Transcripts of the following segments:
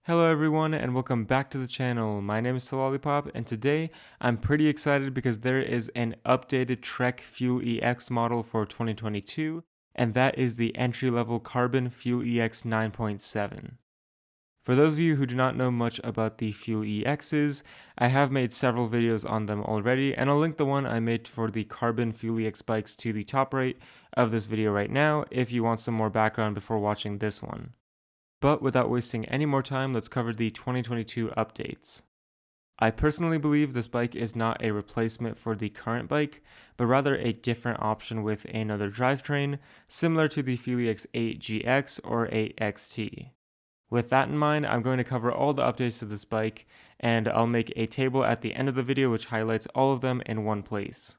Hello everyone and welcome back to the channel. My name is Lollipop and today I'm pretty excited because there is an updated Trek Fuel EX model for 2022 and that is the entry-level Carbon Fuel EX 9.7. For those of you who do not know much about the Fuel EXs, I have made several videos on them already and I'll link the one I made for the Carbon Fuel EX bikes to the top right of this video right now if you want some more background before watching this one. But without wasting any more time, let's cover the 2022 updates. I personally believe this bike is not a replacement for the current bike, but rather a different option with another drivetrain, similar to the Fuel EX 8GX or 8XT. With that in mind, I'm going to cover all the updates to this bike, and I'll make a table at the end of the video which highlights all of them in one place.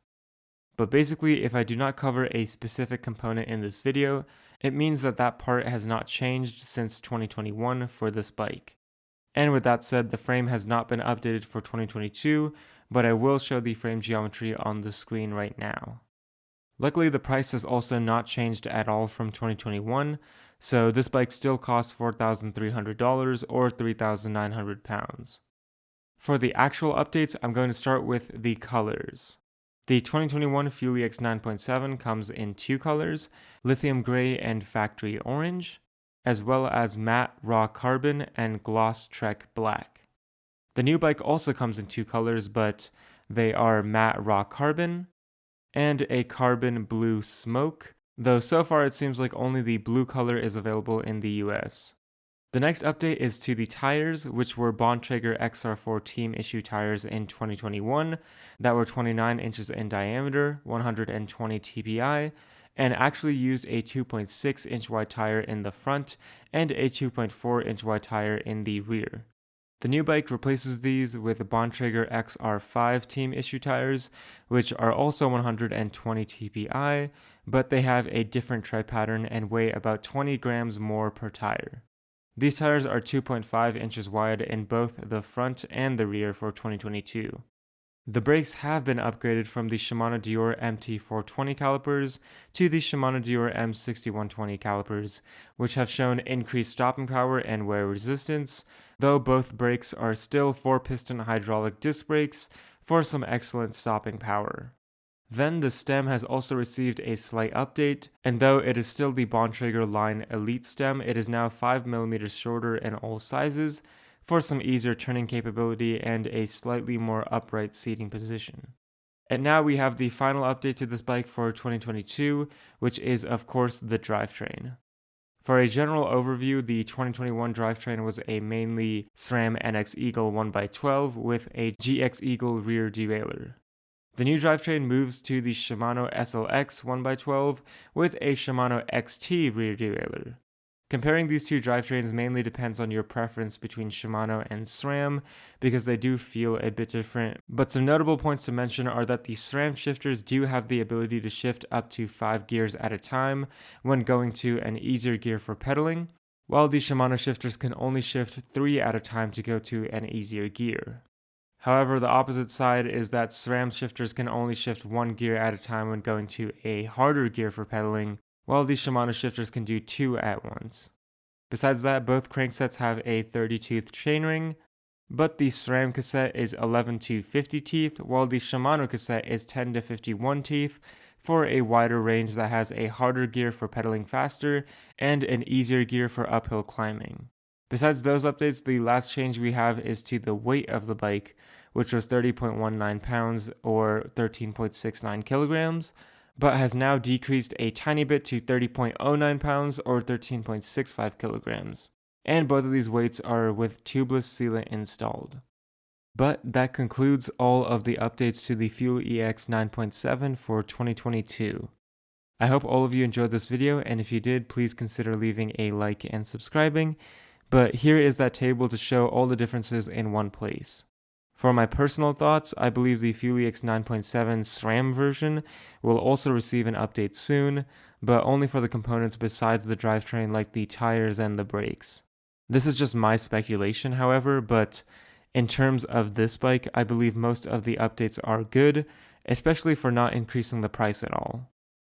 But basically, if I do not cover a specific component in this video, it means that that part has not changed since 2021 for this bike. And with that said, the frame has not been updated for 2022, but I will show the frame geometry on the screen right now. Luckily, the price has also not changed at all from 2021, so this bike still costs $4,300 or £3,900. For the actual updates, I'm going to start with the colors. The 2021 Fuel EX 9.7 comes in two colors, lithium gray and factory orange, as well as matte raw carbon and gloss Trek black. The new bike also comes in two colors, but they are matte raw carbon and a carbon blue smoke, though so far it seems like only the blue color is available in the US. The next update is to the tires, which were Bontrager XR4 team issue tires in 2021 that were 29 inches in diameter, 120 TPI, and actually used a 2.6 inch wide tire in the front and a 2.4 inch wide tire in the rear. The new bike replaces these with the Bontrager XR5 team issue tires, which are also 120 TPI, but they have a different tread pattern and weigh about 20 grams more per tire. These tires are 2.5 inches wide in both the front and the rear for 2022. The brakes have been upgraded from the Shimano Deore MT420 calipers to the Shimano Deore M6120 calipers, which have shown increased stopping power and wear resistance, though both brakes are still 4-piston hydraulic disc brakes for some excellent stopping power. Then the stem has also received a slight update, and though it is still the Bontrager line Elite stem, it is now 5mm shorter in all sizes for some easier turning capability and a slightly more upright seating position. And now we have the final update to this bike for 2022, which is of course the drivetrain. For a general overview, the 2021 drivetrain was a mainly SRAM NX Eagle 1x12 with a GX Eagle rear derailleur. The new drivetrain moves to the Shimano SLX 1x12 with a Shimano XT rear derailleur. Comparing these two drivetrains mainly depends on your preference between Shimano and SRAM because they do feel a bit different, but some notable points to mention are that the SRAM shifters do have the ability to shift up to 5 gears at a time when going to an easier gear for pedaling, while the Shimano shifters can only shift 3 at a time to go to an easier gear. However, the opposite side is that SRAM shifters can only shift 1 gear at a time when going to a harder gear for pedaling, while the Shimano shifters can do 2 at once. Besides that, both cranksets have a 30-tooth chainring, but the SRAM cassette is 11 to 50 teeth, while the Shimano cassette is 10 to 51 teeth for a wider range that has a harder gear for pedaling faster and an easier gear for uphill climbing. Besides those updates, the last change we have is to the weight of the bike, which was 30.19 pounds or 13.69 kilograms, but has now decreased a tiny bit to 30.09 pounds or 13.65 kilograms. And both of these weights are with tubeless sealant installed. But that concludes all of the updates to the Fuel EX 9.7 for 2022. I hope all of you enjoyed this video, and if you did, please consider leaving a like and subscribing. But here is that table to show all the differences in one place. For my personal thoughts, I believe the Fuel EX 9.7 SRAM version will also receive an update soon, but only for the components besides the drivetrain like the tires and the brakes. This is just my speculation, however, but in terms of this bike, I believe most of the updates are good, especially for not increasing the price at all.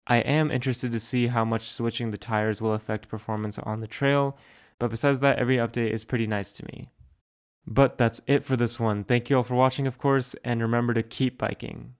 I am interested to see how much switching the tires will affect performance on the trail, But besides that, every update is pretty nice to me. But that's it for this one. Thank you all for watching, of course, and remember to keep biking.